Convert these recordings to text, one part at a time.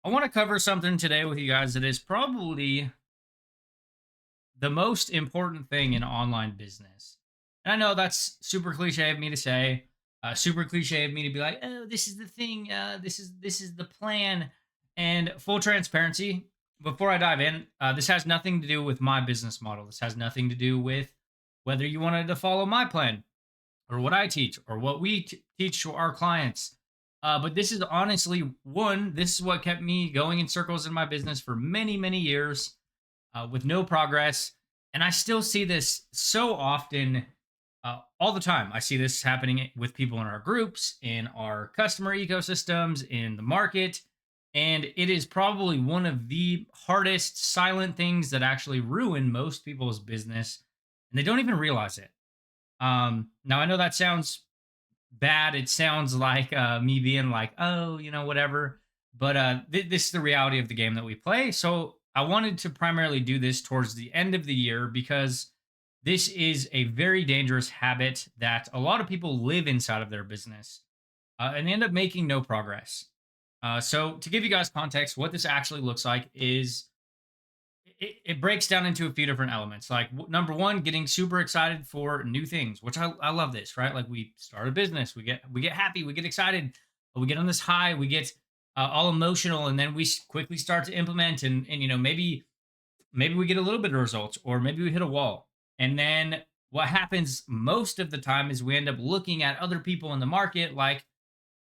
I want to cover something today with you guys that is probably the most important thing in online business. And I know that's super cliche of me to say, super cliche of me to be like, "Oh, this is the thing. This is the plan." And full transparency, before I dive in, this has nothing to do with my business model. This has nothing to do with whether you wanted to follow my plan or what I teach or what we teach to our clients. But this is honestly one. This is what kept me going in circles in my business for many, many years with no progress. And I still see this so often, all the time. I see this happening with people in our groups, in our customer ecosystems, in the market. And it is probably one of the hardest silent things that actually ruin most people's business. And they don't even realize it. Now, I know that sounds bad. It sounds like me being like, oh, whatever. But this is the reality of the game that we play. So I wanted to primarily do this towards the end of the year because this is a very dangerous habit that a lot of people live inside of their business and they end up making no progress. So to give you guys context, what this actually looks like is it breaks down into a few different elements. Like number one, getting super excited for new things, which I love this, right? Like we start a business, we get happy, we get excited, we get on this high, we get all emotional, and then we quickly start to implement, and maybe we get a little bit of results, or maybe we hit a wall, and then what happens most of the time is we end up looking at other people in the market like,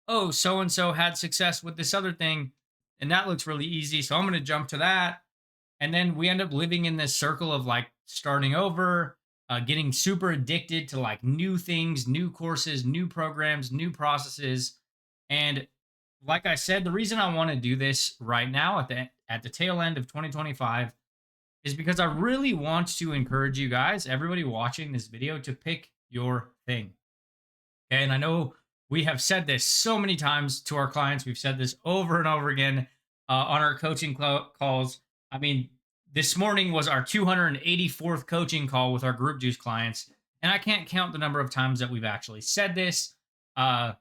oh, so and so had success with this other thing, and that looks really easy, so I'm going to jump to that, and then we end up living in this circle of like starting over, getting super addicted to like new things, new courses, new programs, new processes. And like I said, the reason I want to do this right now at the tail end of 2025 is because I really want to encourage you guys, everybody watching this video, to pick your thing. And I know we have said this so many times to our clients. We've said this over and over again on our coaching calls. I mean, this morning was our 284th coaching call with our group juice clients. And I can't count the number of times that we've actually said this. And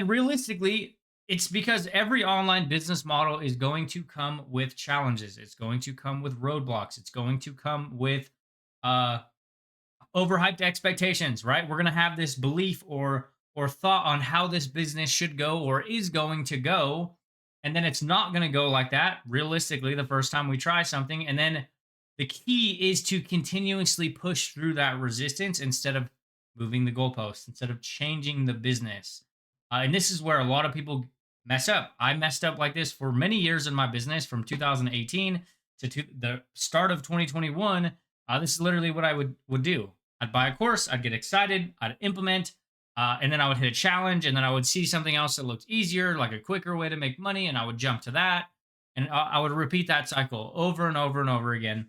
realistically, it's because every online business model is going to come with challenges. It's going to come with roadblocks. It's going to come with uh, overhyped expectations, right? We're going to have this belief or thought on how this business should go or is going to go, and then it's not going to go like that realistically the first time we try something. And then the key is to continuously push through that resistance instead of moving the goalpost, instead of changing the business. And this is where a lot of people mess up. I messed up like this for many years in my business from 2018 to the start of 2021. This is literally what I would do. I'd buy a course, I'd get excited, I'd implement, and then I would hit a challenge, and then I would see something else that looked easier, like a quicker way to make money, and I would jump to that. And I would repeat that cycle over and over and over again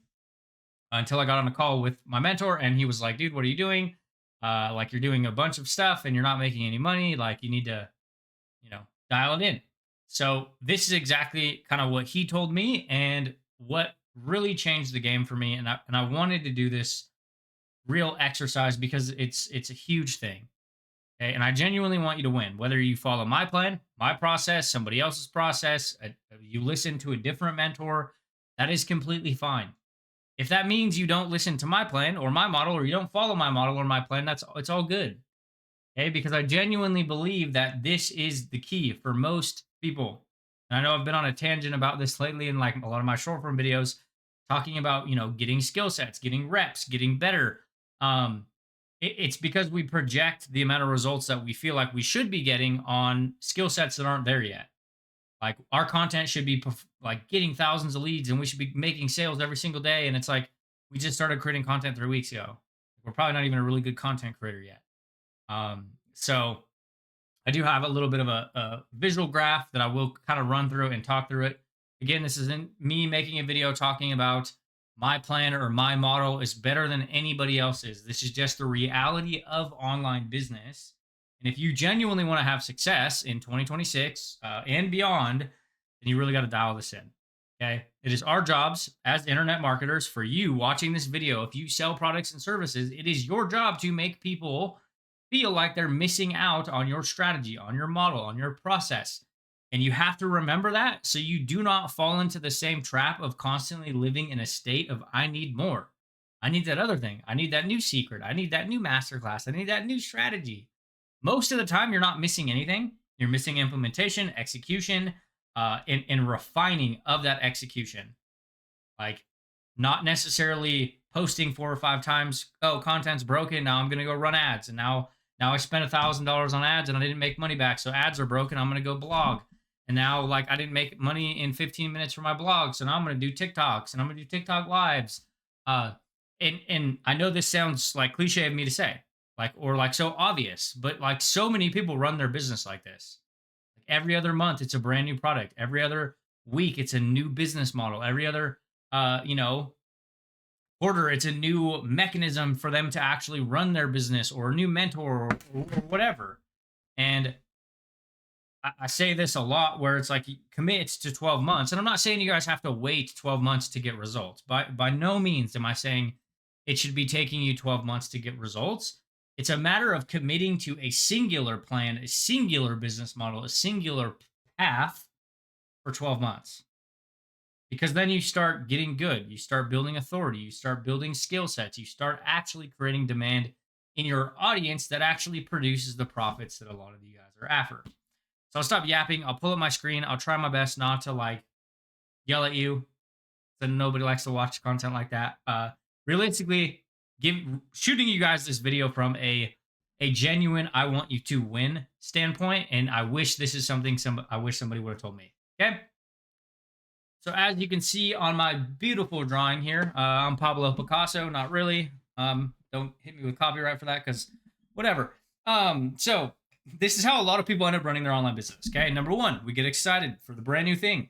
until I got on a call with my mentor, and he was like, dude, what are you doing? Like, you're doing a bunch of stuff and you're not making any money. Like, you need to, dial it in. So, this is exactly kind of what he told me and what really changed the game for me. And I wanted to do this real exercise because it's a huge thing. Okay, and I genuinely want you to win. Whether you follow my plan, my process, somebody else's process, you listen to a different mentor, that is completely fine. If that means you don't listen to my plan or my model, or you don't follow my model or my plan, it's all good. Okay, because I genuinely believe that this is the key for most people. And I know I've been on a tangent about this lately in like a lot of my short form videos, talking about getting skill sets, getting reps, getting better. Um, it's because we project the amount of results that we feel like we should be getting on skill sets that aren't there yet. Like our content should be like getting thousands of leads, and we should be making sales every single day. And it's like we just started creating content 3 weeks ago. We're probably not even a really good content creator yet. So I do have a little bit of a visual graph that I will kind of run through and talk through it. Again, this isn't me making a video talking about my plan or my model is better than anybody else's. This is just the reality of online business. And if you genuinely want to have success in 2026 and beyond, then you really got to dial this in. Okay. It is our jobs as internet marketers, for you watching this video. If you sell products and services, it is your job to make people feel like they're missing out on your strategy, on your model, on your process. And you have to remember that so you do not fall into the same trap of constantly living in a state of, I need more. I need that other thing. I need that new secret. I need that new masterclass. I need that new strategy. Most of the time, you're not missing anything. You're missing implementation, execution, and refining of that execution. Like, not necessarily posting 4 or 5 times. Oh, content's broken. Now I'm gonna go run ads, and now I spent $1,000 on ads and I didn't make money back. So ads are broken. I'm gonna go blog, and now like I didn't make money in 15 minutes for my blog, so now I'm gonna do TikToks and I'm gonna do TikTok lives. Uh, and I know this sounds like cliche of me to say, like or like so obvious, but like so many people run their business like this. Every other month, it's a brand new product. Every other week, it's a new business model. Every other, quarter, it's a new mechanism for them to actually run their business or a new mentor or whatever. And I say this a lot where it's like commit to 12 months. And I'm not saying you guys have to wait 12 months to get results. By no means am I saying it should be taking you 12 months to get results. It's a matter of committing to a singular plan, a singular business model, a singular path for 12 months. Because then you start getting good. You start building authority. You start building skill sets. You start actually creating demand in your audience that actually produces the profits that a lot of you guys are after. So I'll stop yapping. I'll pull up my screen. I'll try my best not to like yell at you. So nobody likes to watch content like that. Realistically, shooting you guys this video from a genuine I want you to win standpoint, and I wish this is something I wish somebody would have told me. Okay. So as you can see on my beautiful drawing here, I'm Pablo Picasso. Not really. Don't hit me with copyright for that because whatever. So this is how a lot of people end up running their online business. Okay. Number one, we get excited for the brand new thing.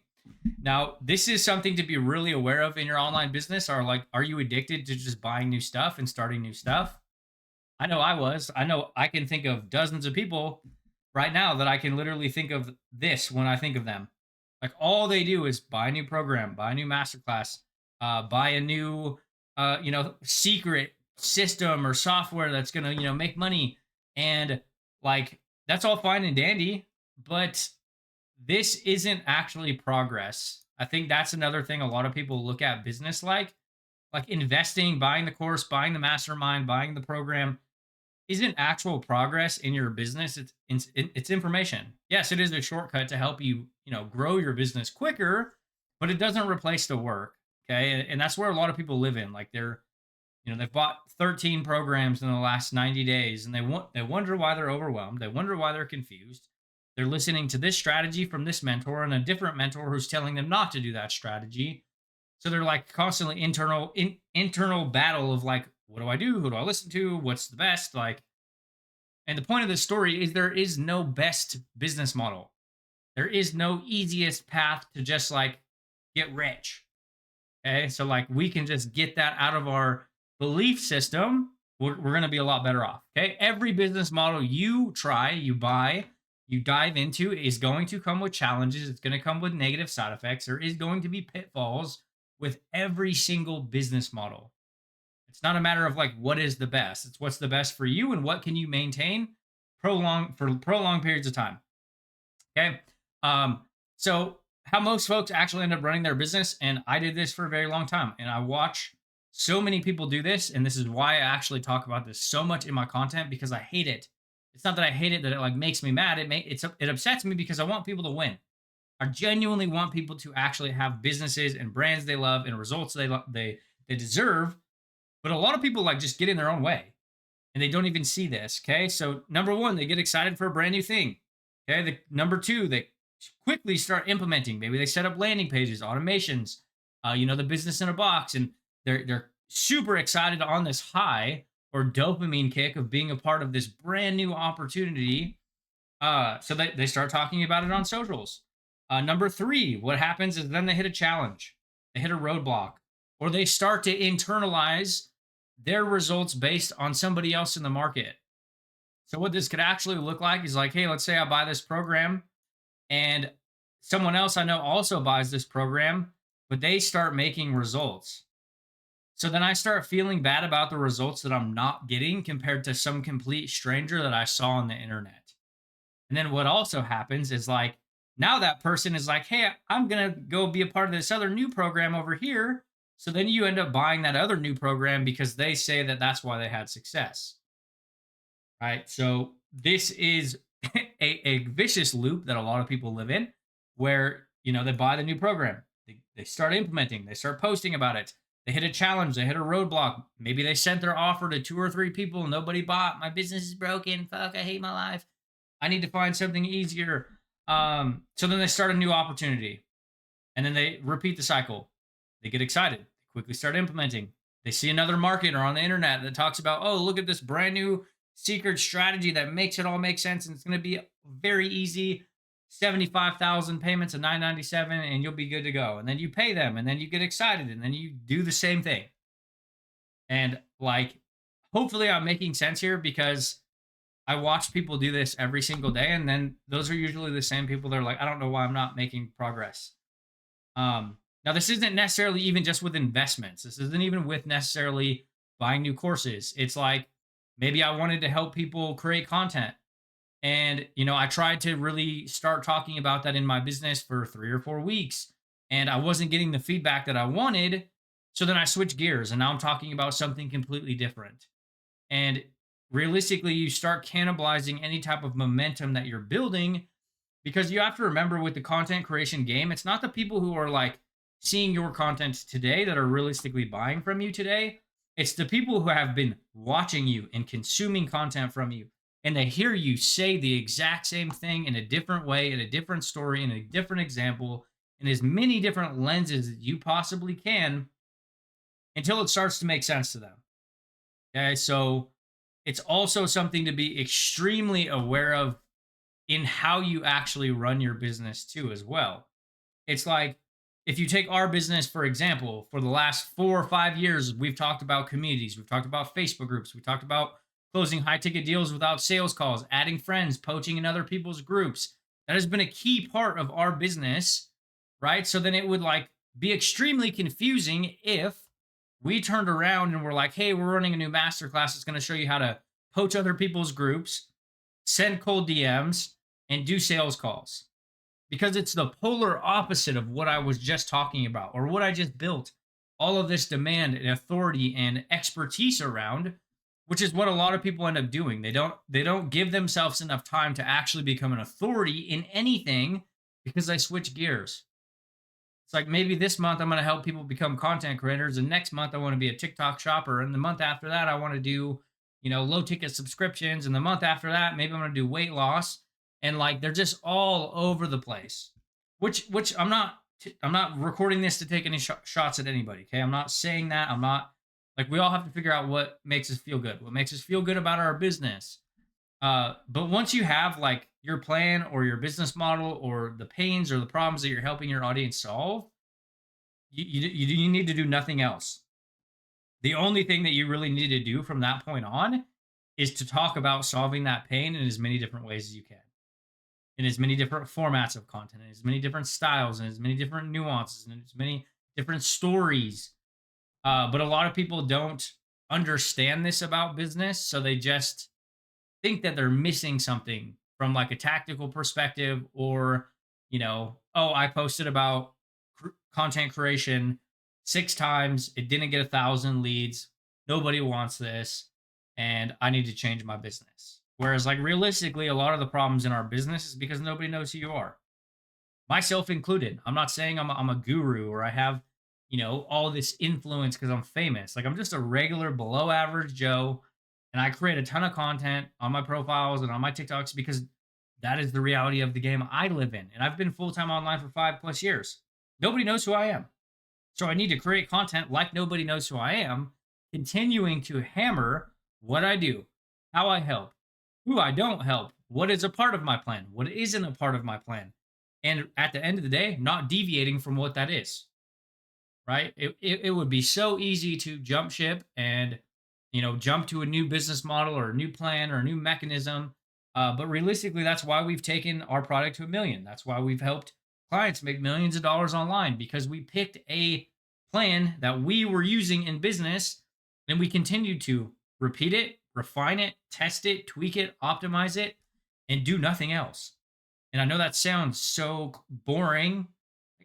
Now, this is something to be really aware of in your online business. Are you addicted to just buying new stuff and starting new stuff? I know I was. I know I can think of dozens of people right now that I can literally think of this when I think of them. Like all they do is buy a new program, buy a new masterclass, buy a new, secret system or software that's gonna, make money, and like that's all fine and dandy, but this isn't actually progress. I think that's another thing a lot of people look at business like investing, buying the course, buying the mastermind, buying the program isn't actual progress in your business. It's information. Yes, it is a shortcut to help you, grow your business quicker, but it doesn't replace the work. Okay. And that's where a lot of people live in. Like they've bought 13 programs in the last 90 days and they wonder why they're overwhelmed. They wonder why they're confused. They're listening to this strategy from this mentor and a different mentor who's telling them not to do that strategy. So they're like constantly internal battle of like, what do I do? Who do I listen to? What's the best? Like, and the point of this story is there is no best business model. There is no easiest path to just like get rich. Okay. So like we can just get that out of our belief system. We're going to be a lot better off. Okay. Every business model you try, you buy, you dive into is going to come with challenges. It's going to come with negative side effects. There is going to be pitfalls with every single business model. It's not a matter of like what is the best. It's what's the best for you and what can you maintain prolonged periods of time. Okay. So how most folks actually end up running their business, and I did this for a very long time, and I watch so many people do this, and this is why I actually talk about this so much in my content, because I hate it. It's not that I hate it that it like makes me mad. It upsets me because I want people to win. I genuinely want people to actually have businesses and brands they love and results they deserve. But a lot of people like just get in their own way and they don't even see this. Okay. So number one, they get excited for a brand new thing. Okay. Number two, they quickly start implementing. Maybe they set up landing pages, automations, the business in a box, and they're super excited on this high or dopamine kick of being a part of this brand new opportunity. So they start talking about it on socials. Number three, what happens is then they hit a challenge, they hit a roadblock, or they start to internalize their results based on somebody else in the market. So what this could actually look like is like, hey, let's say I buy this program and someone else I know also buys this program, but they start making results. So then I start feeling bad about the results that I'm not getting compared to some complete stranger that I saw on the internet. And then what also happens is like Now that person is like, hey, I'm going to go be a part of this other new program over here. So then you end up buying that other new program because they say that that's why they had success. Right. So this is a vicious loop that a lot of people live in where, they buy the new program, they start implementing, they start posting about it. They hit a challenge, they hit a roadblock. Maybe they sent their offer to two or three people, nobody bought. My business is broken. Fuck, I hate my life. I need to find something easier. So then they start a new opportunity and then they repeat the cycle. They get excited, they quickly start implementing. They see another marketer on the internet that talks about, oh, look at this brand new secret strategy that makes it all make sense and it's going to be very easy. 75,000 payments of 997 and you'll be good to go. And then you pay them and then you get excited and then you do the same thing. And like, hopefully I'm making sense here because I watch people do this every single day. And then those are usually the same people that are like, I don't know why I'm not making progress. Now, this isn't necessarily even just with investments. This isn't even with necessarily buying new courses. It's like maybe I wanted to help people create content. And, I tried to really start talking about that in my business for 3 or 4 weeks. And I wasn't getting the feedback that I wanted. So then I switched gears and now I'm talking about something completely different. And realistically, you start cannibalizing any type of momentum that you're building because you have to remember with the content creation game, it's not the people who are like seeing your content today that are realistically buying from you today. It's the people who have been watching you and consuming content from you. And they hear you say the exact same thing in a different way, in a different story, in a different example, in as many different lenses as you possibly can until it starts to make sense to them. Okay. So it's also something to be extremely aware of in how you actually run your business too, as well. It's like if you take our business, for example, for the last 4 or 5 years, we've talked about communities, we've talked about Facebook groups, we talked about closing high ticket deals without sales calls, adding friends, poaching in other people's groups. That has been a key part of our business, right? So then it would like be extremely confusing if we turned around and we're like, hey, we're running a new masterclass. It's going to show you how to poach other people's groups, send cold DMs, and do sales calls because it's the polar opposite of what I was just talking about or what I just built all of this demand and authority and expertise around, which is what a lot of people end up doing. They don't give themselves enough time to actually become an authority in anything because they switch gears. It's like maybe this month I'm going to help people become content creators and next month I want to be a TikTok shopper and the month after that I want to do, low ticket subscriptions and the month after that maybe I'm going to do weight loss and like they're just all over the place. Which I'm not recording this to take any shots at anybody, okay? I'm not saying that. I'm not like we all have to figure out what makes us feel good. What makes us feel good about our business. But once you have like your plan or your business model or the pains or the problems that you're helping your audience solve, you need to do nothing else. The only thing that you really need to do from that point on is to talk about solving that pain in as many different ways as you can, in as many different formats of content, in as many different styles, and as many different nuances, and as many different stories. But a lot of people don't understand this about business, so they just think that they're missing something from like a tactical perspective or oh, I posted about content creation 6 times, it didn't get 1,000 leads, nobody wants this, and I need to change my business. Whereas like realistically a lot of the problems in our business is because nobody knows who you are, myself included. I'm not saying I'm a guru or I have all this influence because I'm famous. Like I'm just a regular below average Joe and I create a ton of content on my profiles and on my TikToks because that is the reality of the game I live in. And I've been full time online for 5+ years. Nobody knows who I am. So I need to create content like nobody knows who I am, continuing to hammer what I do, how I help, who I don't help, what is a part of my plan, what isn't a part of my plan. And at the end of the day, not deviating from what that is, right? It would be so easy to jump ship and jump to a new business model or a new plan or a new mechanism. But realistically, that's why we've taken our product to 1 million. That's why we've helped clients make millions of dollars online because we picked a plan that we were using in business and we continued to repeat it, refine it, test it, tweak it, optimize it, and do nothing else. And I know that sounds so boring.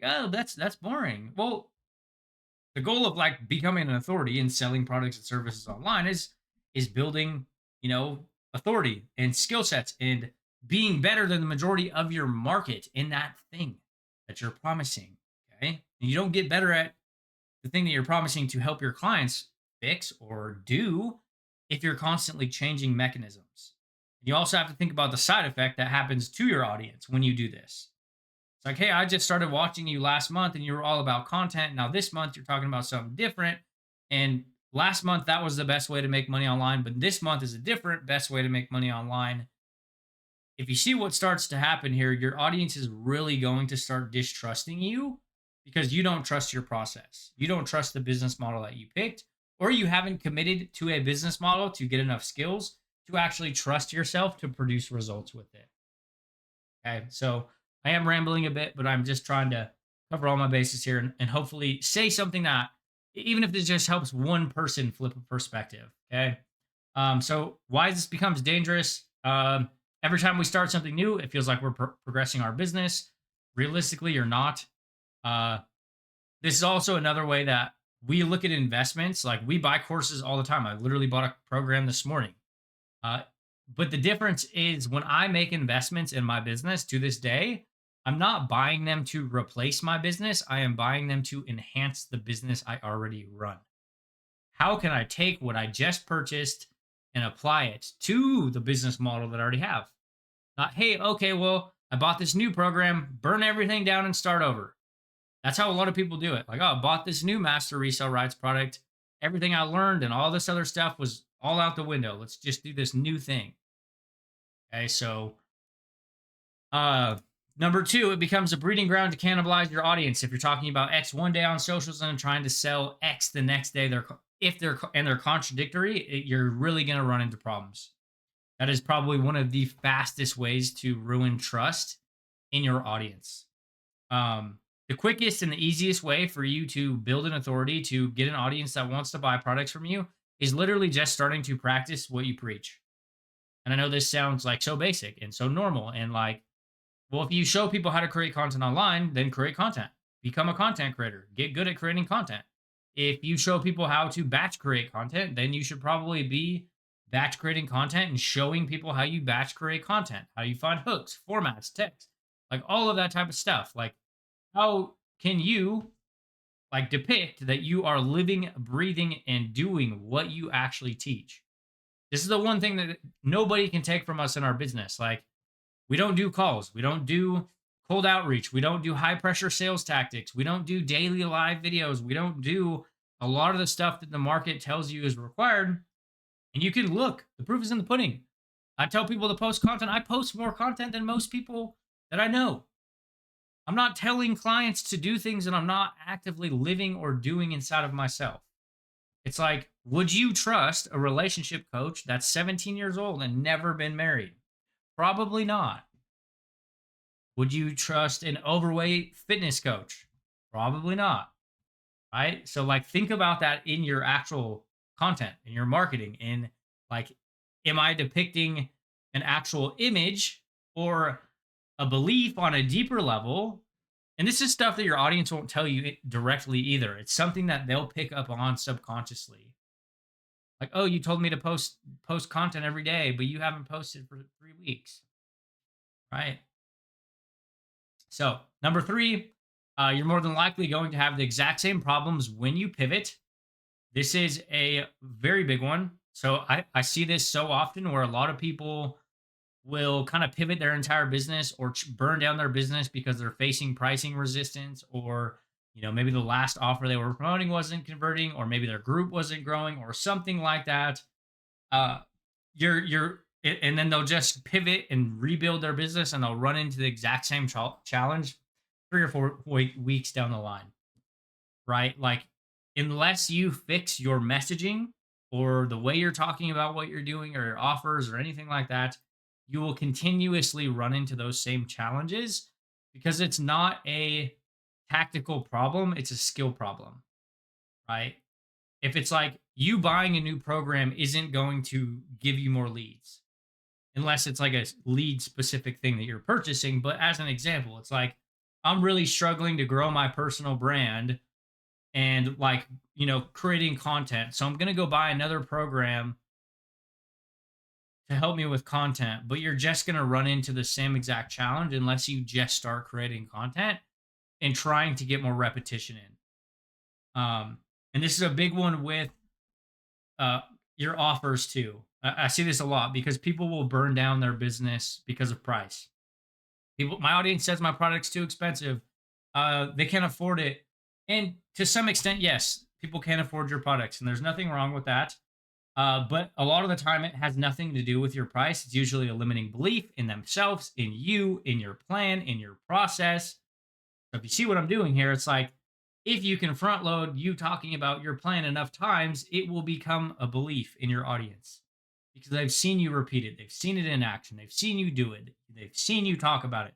Like, oh, that's boring. Well, the goal of like becoming an authority and selling products and services online is building, authority and skill sets and being better than the majority of your market in that thing that you're promising. Okay. And you don't get better at the thing that you're promising to help your clients fix or do if you're constantly changing mechanisms. You also have to think about the side effect that happens to your audience when you do this. It's like, hey, I just started watching you last month and you were all about content. Now this month you're talking about something different. And last month that was the best way to make money online, but this month is a different best way to make money online. If you see what starts to happen here, your audience is really going to start distrusting you because you don't trust your process. You don't trust the business model that you picked, or you haven't committed to a business model to get enough skills to actually trust yourself to produce results with it. Okay. So I am rambling a bit, but I'm just trying to cover all my bases here and hopefully say something that, even if this just helps one person flip a perspective. Okay. So why this becomes dangerous? Every time we start something new, it feels like we're progressing our business. Realistically, you're not. Uh, this is also another way that we look at investments. Like we buy courses all the time. I literally bought a program this morning. Uh, but the difference is when I make investments in my business to this day, I'm not buying them to replace my business. I am buying them to enhance the business I already run. How can I take what I just purchased and apply it to the business model that I already have? Not, hey, okay, well, I bought this new program, burn everything down and start over. That's how a lot of people do it. Like, oh, I bought this new master resale rights product. Everything I learned and all this other stuff was all out the window. Let's just do this new thing. Okay, so uh number two, it becomes a breeding ground to cannibalize your audience. If you're talking about X one day on socials and trying to sell X the next day, they're contradictory, you're really going to run into problems. That is probably one of the fastest ways to ruin trust in your audience. The quickest and the easiest way for you to build an authority to get an audience that wants to buy products from you is literally just starting to practice what you preach. And I know this sounds like so basic and so normal and like, well, if you show people how to create content online, then create content. Become a content creator. Get good at creating content. If you show people how to batch create content, then you should probably be batch creating content and showing people how you batch create content, how you find hooks, formats, text, like all of that type of stuff. Like, how can you like depict that you are living, breathing, and doing what you actually teach? This is the one thing that nobody can take from us in our business. Like, we don't do calls. We don't do cold outreach. We don't do high pressure sales tactics. We don't do daily live videos. We don't do a lot of the stuff that the market tells you is required. And you can look, the proof is in the pudding. I tell people to post content. I post more content than most people that I know. I'm not telling clients to do things that I'm not actively living or doing inside of myself. It's like, would you trust a relationship coach that's 17 years old and never been married? Probably not. Would you trust an overweight fitness coach? Probably not. Right? So like think about that in your actual content, in your marketing, in like, am I depicting an actual image or a belief on a deeper level? And this is stuff that your audience won't tell you directly either. It's something that they'll pick up on subconsciously. Like, oh, you told me to post content every day, but you haven't posted for 3 weeks. Right? So, number three, you're more than likely going to have the exact same problems when you pivot. This is a very big one. So, I see this so often where a lot of people will kind of pivot their entire business or burn down their business because they're facing pricing resistance, or maybe the last offer they were promoting wasn't converting, or maybe their group wasn't growing or something like that. uh you're and then they'll just pivot and rebuild their business and they'll run into the exact same challenge 3 or 4 weeks down the line, right? Like, unless you fix your messaging or the way you're talking about what you're doing or your offers or anything like that, you will continuously run into those same challenges because it's not a tactical problem, it's a skill problem, right? If it's like you buying a new program isn't going to give you more leads, unless it's like a lead specific thing that you're purchasing. But as an example, it's like I'm really struggling to grow my personal brand and like, creating content. So I'm going to go buy another program to help me with content, but you're just going to run into the same exact challenge unless you just start creating content and trying to get more repetition in. And this is a big one with uh, your offers too. I see this a lot because people will burn down their business because of price. People, my audience says my product's too expensive. They can't afford it. And to some extent, yes, people can't afford your products, and there's nothing wrong with that. But a lot of the time, it has nothing to do with your price. It's usually a limiting belief in themselves, in you, in your plan, in your process. So if you see what I'm doing here, it's like if you can front load you talking about your plan enough times, it will become a belief in your audience because they've seen you repeat it. They've seen it in action. They've seen you do it. They've seen you talk about it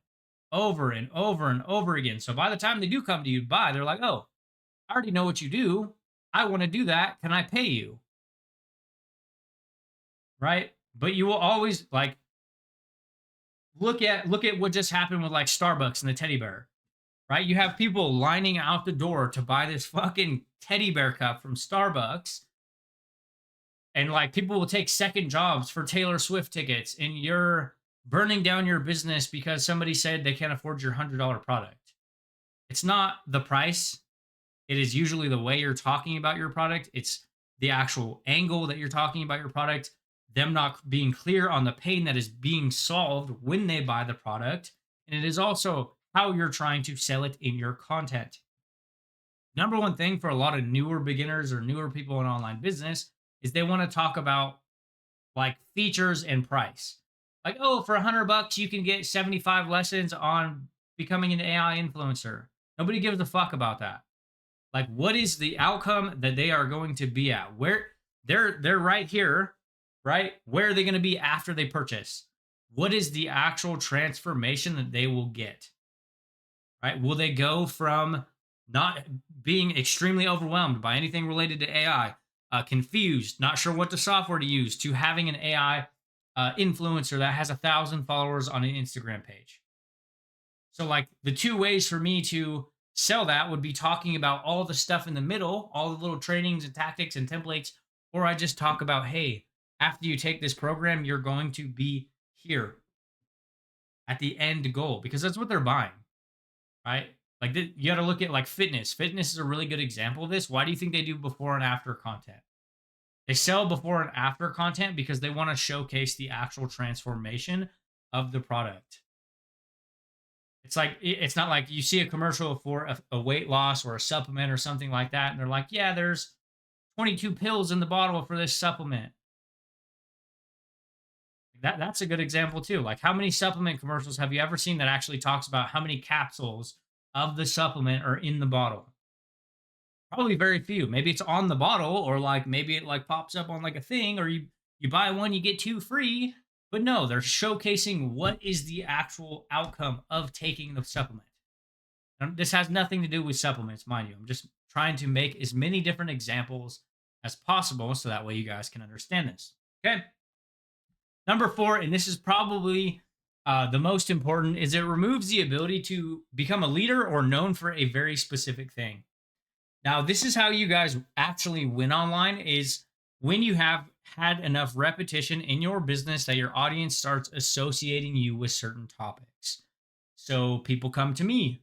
over and over and over again. So by the time they do come to you to buy, they're like, oh, I already know what you do. I want to do that. Can I pay you? Right. But you will always like look at what just happened with like Starbucks and the teddy bear. Right? You have people lining out the door to buy this fucking teddy bear cup from Starbucks. And like people will take second jobs for Taylor Swift tickets, and you're burning down your business because somebody said they can't afford your $100 product. It's not the price. It is usually the way you're talking about your product. It's the actual angle that you're talking about your product, them not being clear on the pain that is being solved when they buy the product. And it is also how you're trying to sell it in your content. Number one thing for a lot of newer beginners or newer people in online business is they want to talk about like features and price. Like, oh, for $100, you can get 75 lessons on becoming an AI influencer. Nobody gives a fuck about that. Like, what is the outcome that they are going to be at? Where they're right here, right? Where are they going to be after they purchase? What is the actual transformation that they will get? Right? Will they go from not being extremely overwhelmed by anything related to AI, confused, not sure what the software to use, to having an AI influencer that has 1,000 followers on an Instagram page? So, like, the two ways for me to sell that would be talking about all the stuff in the middle, all the little trainings and tactics and templates, or I just talk about, hey, after you take this program, you're going to be here at the end goal because that's what they're buying, right? Like, you got to look at like fitness. Fitness is a really good example of this. Why do you think they do before and after content? They sell before and after content because they want to showcase the actual transformation of the product. It's like it's not like you see a commercial for a weight loss or a supplement or something like that, and they're like, "Yeah, there's 22 pills in the bottle for this supplement." That's a good example too. Like, how many supplement commercials have you ever seen that actually talks about how many capsules of the supplement are in the bottle? Probably very few. Maybe it's on the bottle, or like maybe it like pops up on like a thing, or you buy one, you get two free. But no, they're showcasing what is the actual outcome of taking the supplement. This has nothing to do with supplements, mind you. I'm just trying to make as many different examples as possible so that way you guys can understand this. Okay. Number four, and this is probably the most important, is it removes the ability to become a leader or known for a very specific thing. Now, this is how you guys actually win online is when you have had enough repetition in your business that your audience starts associating you with certain topics. So people come to me,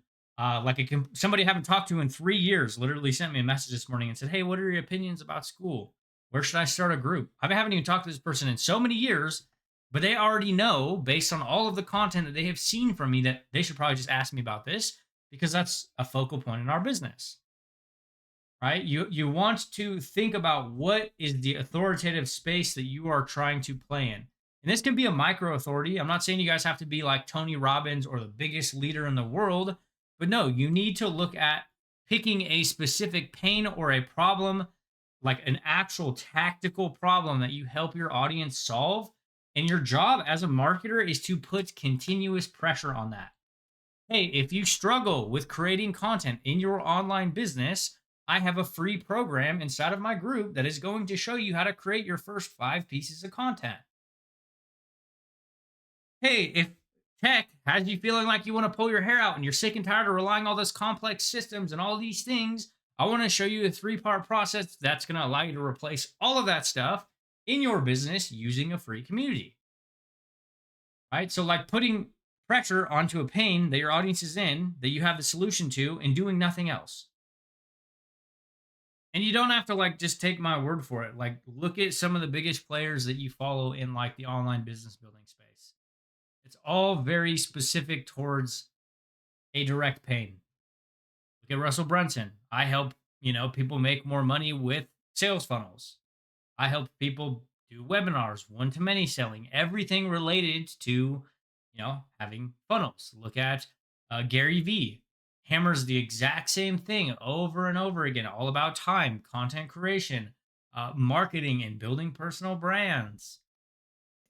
somebody I haven't talked to in 3 years literally sent me a message this morning and said, hey, what are your opinions about school? Where should I start a group? I haven't even talked to this person in so many years, but they already know based on all of the content that they have seen from me that they should probably just ask me about this because that's a focal point in our business. Right? You want to think about what is the authoritative space that you are trying to play in. And this can be a micro authority. I'm not saying you guys have to be like Tony Robbins or the biggest leader in the world, but no, you need to look at picking a specific pain or a problem, like an actual tactical problem that you help your audience solve. And your job as a marketer is to put continuous pressure on that. Hey, if you struggle with creating content in your online business, I have a free program inside of my group that is going to show you how to create your first 5 pieces of content. Hey, if tech has you feeling like you want to pull your hair out and you're sick and tired of relying on all this complex systems and all these things, I want to show you a three-part process that's going to allow you to replace all of that stuff in your business using a free community. Right? So, like putting pressure onto a pain that your audience is in that you have the solution to and doing nothing else. And you don't have to like just take my word for it. Like, look at some of the biggest players that you follow in like the online business building space. It's all very specific towards a direct pain. Look at Russell Brunson. I help, people make more money with sales funnels. I help people do webinars, one to many selling, everything related to, having funnels. Look at Gary Vee. Hammers the exact same thing over and over again, all about time, content creation, marketing, and building personal brands.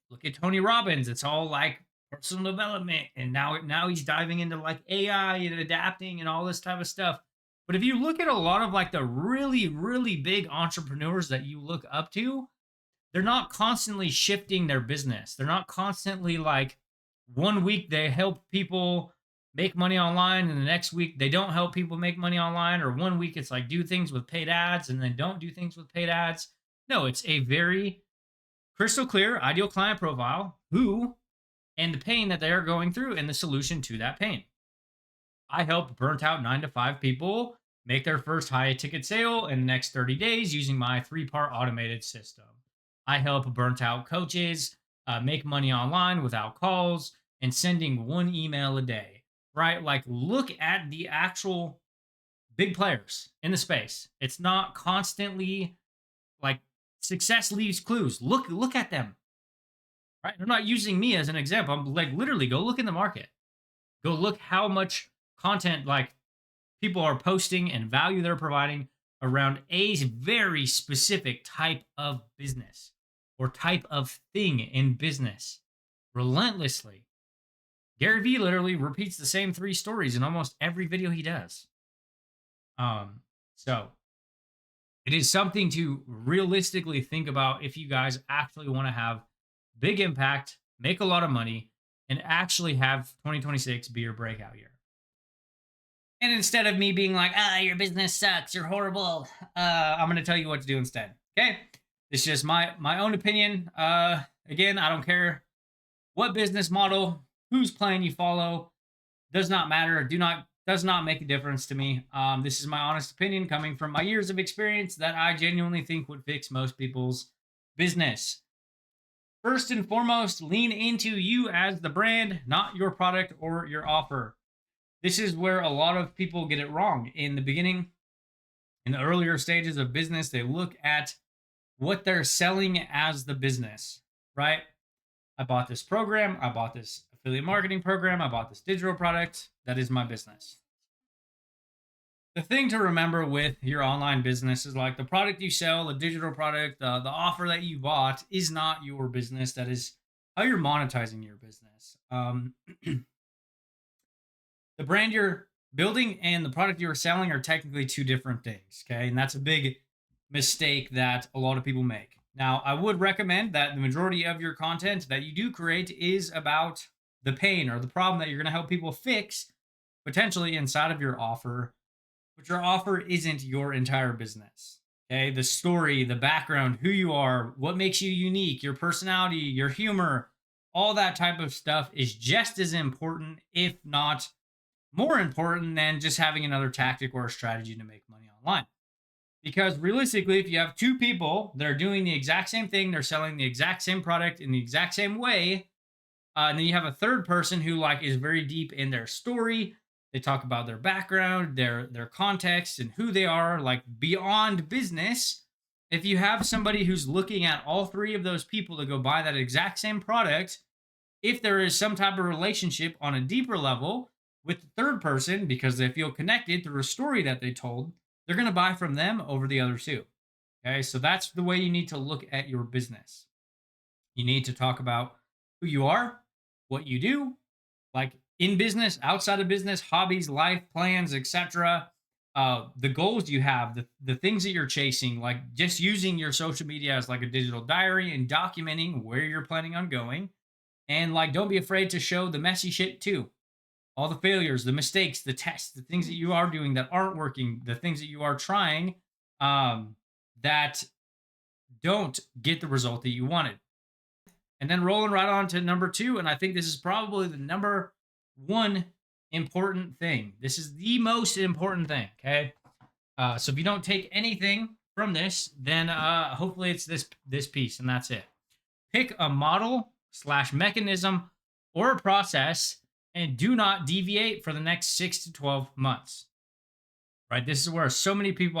Look at Tony Robbins. It's all like personal development. And now he's diving into like AI and adapting and all this type of stuff. But if you look at a lot of like the really, really big entrepreneurs that you look up to, they're not constantly shifting their business. They're not constantly like one week they help people make money online and the next week they don't help people make money online, or one week it's like do things with paid ads and then don't do things with paid ads. No, it's a very crystal clear ideal client profile who and the pain that they are going through and the solution to that pain. I help burnt out 9 to 5 people make their first high ticket sale in the next 30 days using my 3-part automated system. I help burnt out coaches make money online without calls and sending one email a day, right? Like, look at the actual big players in the space. It's not constantly like success leaves clues. Look at them, right? I'm not using me as an example. I'm like, literally go look in the market. Go look how much content like people are posting and value they're providing around a very specific type of business or type of thing in business relentlessly. Gary Vee literally repeats the same 3 stories in almost every video he does. So it is something to realistically think about if you guys actually want to have big impact, make a lot of money, and actually have 2026 be your breakout year. And instead of me being like, your business sucks, you're horrible, I'm going to tell you what to do instead. Okay? It's just my own opinion. Again, I don't care what business model, whose plan you follow, does not matter. Does not make a difference to me. This is my honest opinion coming from my years of experience that I genuinely think would fix most people's business. First and foremost, lean into you as the brand, not your product or your offer. This is where a lot of people get it wrong. In the beginning, in the earlier stages of business, they look at what they're selling as the business, right? I bought this program, I bought this affiliate marketing program, I bought this digital product. That is my business. The thing to remember with your online business is like the product you sell, the digital product, the offer that you bought is not your business. That is how you're monetizing your business. The brand you're building and the product you're selling are technically 2 different things. Okay. And that's a big mistake that a lot of people make. Now, I would recommend that the majority of your content that you do create is about the pain or the problem that you're going to help people fix potentially inside of your offer, but your offer isn't your entire business. Okay. The story, the background, who you are, what makes you unique, your personality, your humor, all that type of stuff is just as important, if not more important than just having another tactic or a strategy to make money online. Because realistically, if you have 2 people that are doing the exact same thing, they're selling the exact same product in the exact same way, and then you have a third person who like is very deep in their story. They talk about their background, their context, and who they are, like beyond business. If you have somebody who's looking at all 3 of those people to go buy that exact same product, if there is some type of relationship on a deeper level with the third person because they feel connected through a story that they told, they're going to buy from them over the other 2. Okay, so that's the way you need to look at your business. You need to talk about who you are, what you do, like in business, outside of business, hobbies, life plans, etc. The goals you have, the things that you're chasing, like just using your social media as like a digital diary and documenting where you're planning on going, And like, don't be afraid to show the messy shit too. All the failures, the mistakes, the tests, the things that you are doing that aren't working, the things that you are trying that don't get the result that you wanted. And then rolling right on to number two. And I think this is probably the number one important thing. This is the most important thing. Okay. So if you don't take anything from this, then hopefully it's this piece, and that's it. Pick a model slash mechanism or a process and do not deviate for the next 6 to 12 months. Right? This is where I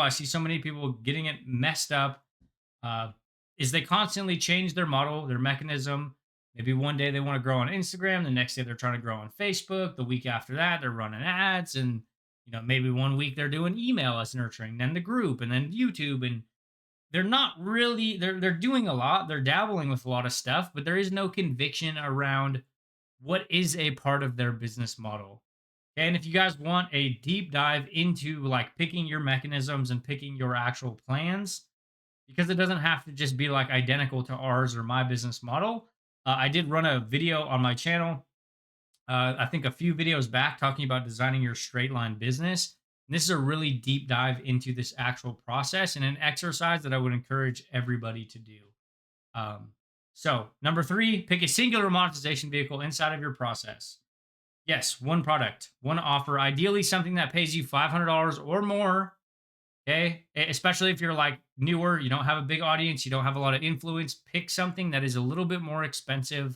see so many people getting it messed up. Is they constantly change their model, their mechanism. Maybe one day they want to grow on Instagram, the next day they're trying to grow on Facebook, the week after that they're running ads, and maybe one week they're doing email as nurturing, then the group, and then YouTube, and they're not really they're doing a lot, they're dabbling with a lot of stuff, but there is no conviction around what is a part of their business model. And if you guys want a deep dive into like picking your mechanisms and picking your actual plans, because it doesn't have to just be like identical to ours or my business model. I did run a video on my channel, I think a few videos back, talking about designing your straight line business. And this is a really deep dive into this actual process and an exercise that I would encourage everybody to do. So, number three, pick a singular monetization vehicle inside of your process. Yes, one product, one offer, ideally something that pays you $500 or more. Okay. Especially if you're like newer, you don't have a big audience, you don't have a lot of influence, pick something that is a little bit more expensive,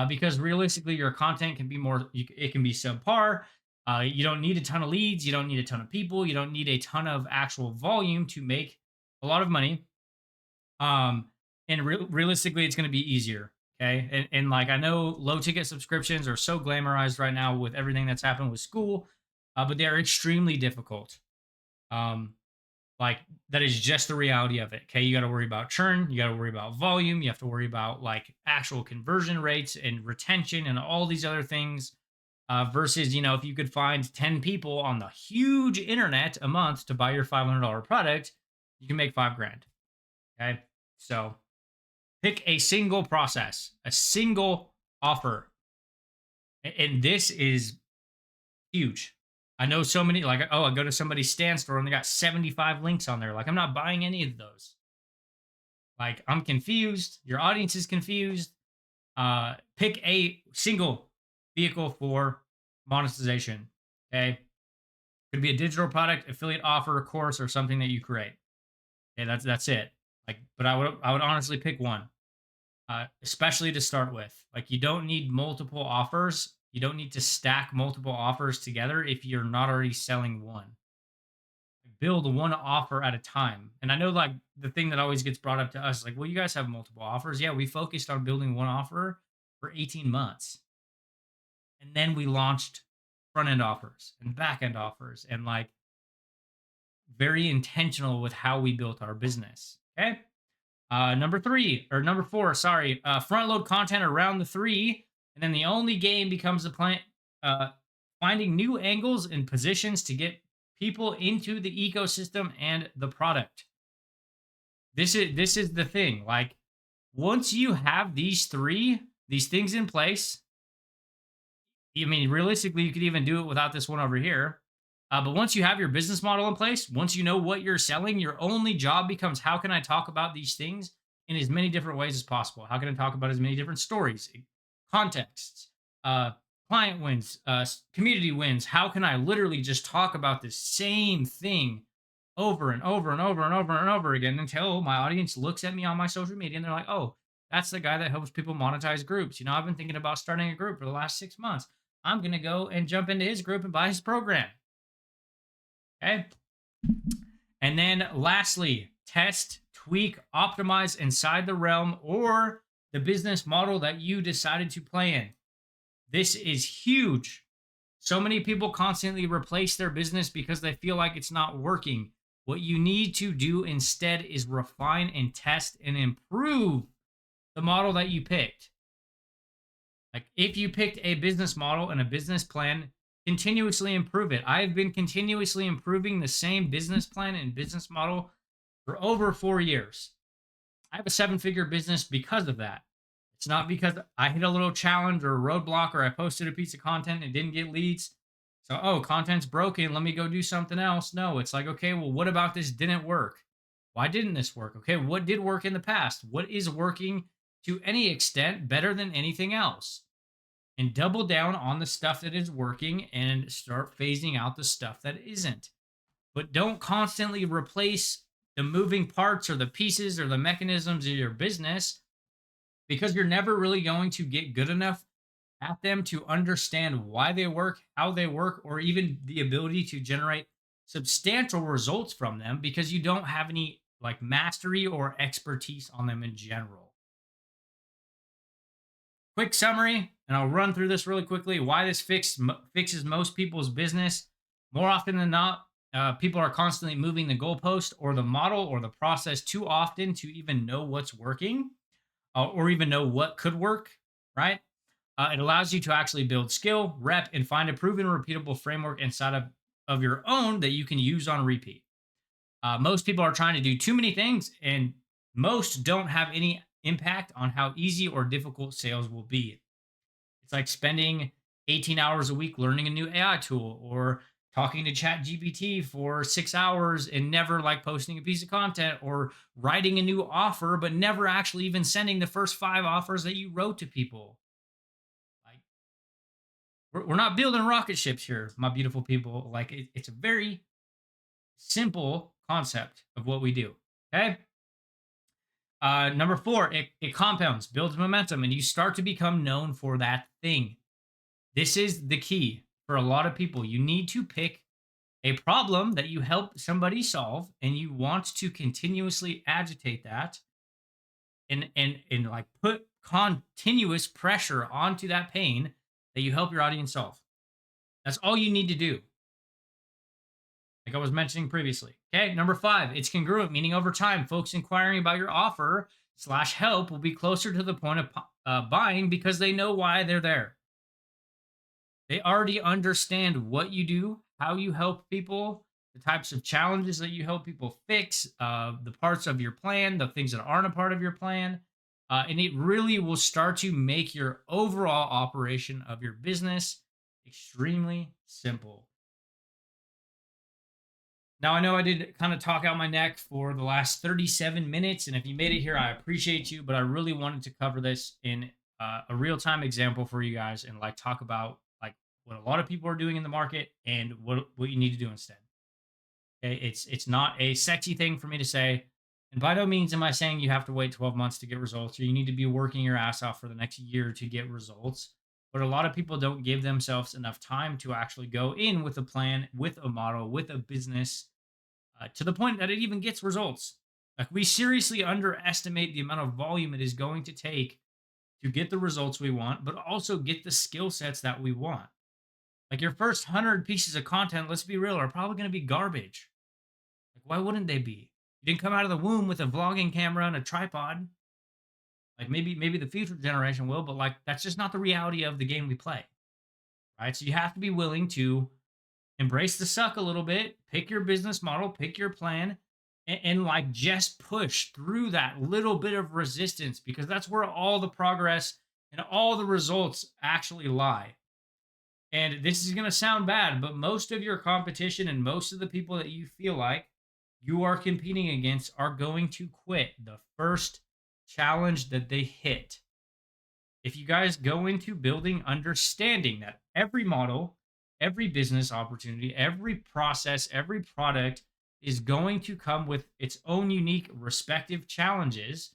because realistically, your content can be it can be subpar. You don't need a ton of leads, you don't need a ton of people, you don't need a ton of actual volume to make a lot of money. And realistically, it's going to be easier. Okay. And like, I know low ticket subscriptions are so glamorized right now with everything that's happened with school, but they're extremely difficult. Like, that is just the reality of it. Okay. You got to worry about churn. You got to worry about volume. You have to worry about like actual conversion rates and retention and all these other things. Versus, if you could find 10 people on the huge internet a month to buy your $500 product, you can make $5,000. Okay. So pick a single process, a single offer. And this is huge. I know so many, like, I go to somebody's stand store and they got 75 links on there. Like, I'm not buying any of those. Like, I'm confused. Your audience is confused. Pick a single vehicle for monetization. Okay. Could be a digital product, affiliate offer, course, or something that you create. Okay. That's it. Like, but I would honestly pick one, especially to start with. Like, you don't need multiple offers. You don't need to stack multiple offers together if you're not already selling one. Build one offer at a time. And I know, like, the thing that always gets brought up to us, like, well, you guys have multiple offers. Yeah, we focused on building one offer for 18 months. And then we launched front end offers and back end offers, and like, very intentional with how we built our business. Okay. Number four, sorry, front load content around the three. And then the only game becomes the plan, finding new angles and positions to get people into the ecosystem and the product. This is the thing. Like, once you have these things in place, I mean, realistically, you could even do it without this one over here. But once you have your business model in place, once you know what you're selling, your only job becomes, how can I talk about these things in as many different ways as possible? How can I talk about as many different stories, contexts, client wins, community wins? How can I literally just talk about the same thing over and over and over and over and over again until my audience looks at me on my social media and they're like, oh, that's the guy that helps people monetize groups. I've been thinking about starting a group for the last 6 months. I'm going to go and jump into his group and buy his program. Okay. And then lastly, test, tweak, optimize inside the realm or the business model that you decided to play in. This is huge. So many people constantly replace their business because they feel like it's not working. What you need to do instead is refine and test and improve the model that you picked. Like, if you picked a business model and a business plan, continuously improve it. I've been continuously improving the same business plan and business model for over 4 years. I have a 7-figure business because of that. It's not because I hit a little challenge or a roadblock or I posted a piece of content and didn't get leads. So, oh, content's broken. Let me go do something else. No, it's like, okay, well, what about this didn't work? Why didn't this work? Okay, what did work in the past? What is working to any extent better than anything else? And double down on the stuff that is working and start phasing out the stuff that isn't. But don't constantly replace the moving parts or the pieces or the mechanisms of your business because you're never really going to get good enough at them to understand why they work, how they work, or even the ability to generate substantial results from them because you don't have any like mastery or expertise on them in general. Quick summary, and I'll run through this really quickly. Why this fixes most people's business. More often than not, people are constantly moving the goalpost or the model or the process too often to even know what's working or even know what could work, right? It allows you to actually build skill, rep, and find a proven, repeatable framework inside of your own that you can use on repeat. Most people are trying to do too many things, and most don't have any impact on how easy or difficult sales will be. It's like spending 18 hours a week learning a new AI tool or talking to Chat GPT for 6 hours and never like posting a piece of content or writing a new offer, but never actually even sending the first 5 offers that you wrote to people. Like, we're not building rocket ships here, my beautiful people. Like, it's a very simple concept of what we do. Okay. Number four, it compounds, builds momentum, and you start to become known for that thing. This is the key for a lot of people. You need to pick a problem that you help somebody solve, and you want to continuously agitate that and like put continuous pressure onto that pain that you help your audience solve. That's all you need to do. Like I was mentioning previously. Okay, number five, it's congruent, meaning over time, folks inquiring about your offer slash help will be closer to the point of buying because they know why they're there. They already understand what you do, how you help people, the types of challenges that you help people fix, the parts of your plan, the things that aren't a part of your plan. And it really will start to make your overall operation of your business extremely simple. Now, I know I did kind of talk out my neck for the last 37 minutes. And if you made it here, I appreciate you. But I really wanted to cover this in a real time example for you guys and like talk about like what a lot of people are doing in the market and what you need to do instead. Okay. It's not a sexy thing for me to say. And by no means am I saying you have to wait 12 months to get results or you need to be working your ass off for the next year to get results. But a lot of people don't give themselves enough time to actually go in with a plan, with a model, with a business to the point that it even gets results. Like we seriously underestimate the amount of volume it is going to take to get the results we want, but also get the skill sets that we want. Like your first 100 pieces of content, let's be real, are probably going to be garbage. Like why wouldn't they be? You didn't come out of the womb with a vlogging camera and a tripod. Like maybe the future generation will, but like that's just not the reality of the game we play. Right? So you have to be willing to embrace the suck a little bit, pick your business model, pick your plan, and like just push through that little bit of resistance because that's where all the progress and all the results actually lie. And this is going to sound bad, but most of your competition and most of the people that you feel like you are competing against are going to quit the first challenge that they hit. If you guys go into building understanding that every model, every business opportunity, every process, every product is going to come with its own unique respective challenges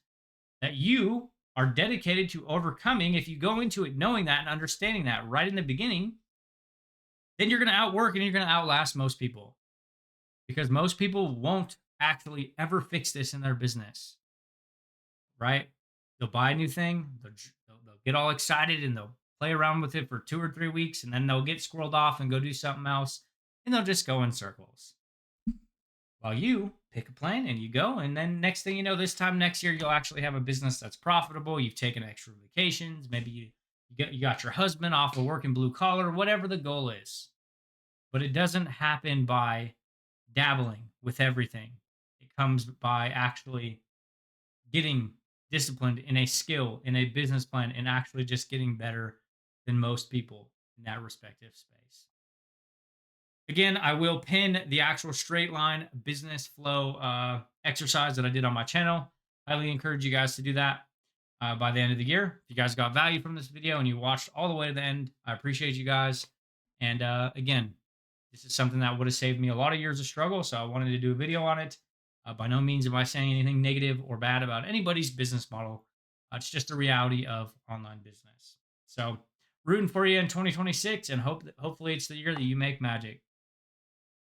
that you are dedicated to overcoming. If you go into it knowing that and understanding that right in the beginning, then you're going to outwork and you're going to outlast most people because most people won't actually ever fix this in their business, right? They'll buy a new thing, they'll get all excited and they'll play around with it for 2 or 3 weeks and then they'll get squirreled off and go do something else and they'll just go in circles. While you pick a plan and you go, and then next thing you know, this time next year, you'll actually have a business that's profitable. You've taken extra vacations. Maybe you got your husband off of working blue collar, whatever the goal is. But it doesn't happen by dabbling with everything. It comes by actually getting disciplined in a skill, in a business plan, and actually just getting better than most people in that respective space. Again, I will pin the actual straight line business flow exercise that I did on my channel. Highly encourage you guys to do that by the end of the year. If you guys got value from this video and you watched all the way to the end, I appreciate you guys. And again, this is something that would have saved me a lot of years of struggle. So I wanted to do a video on it. By no means am I saying anything negative or bad about anybody's business model. It's just the reality of online business. So rooting for you in 2026 and hopefully it's the year that you make magic.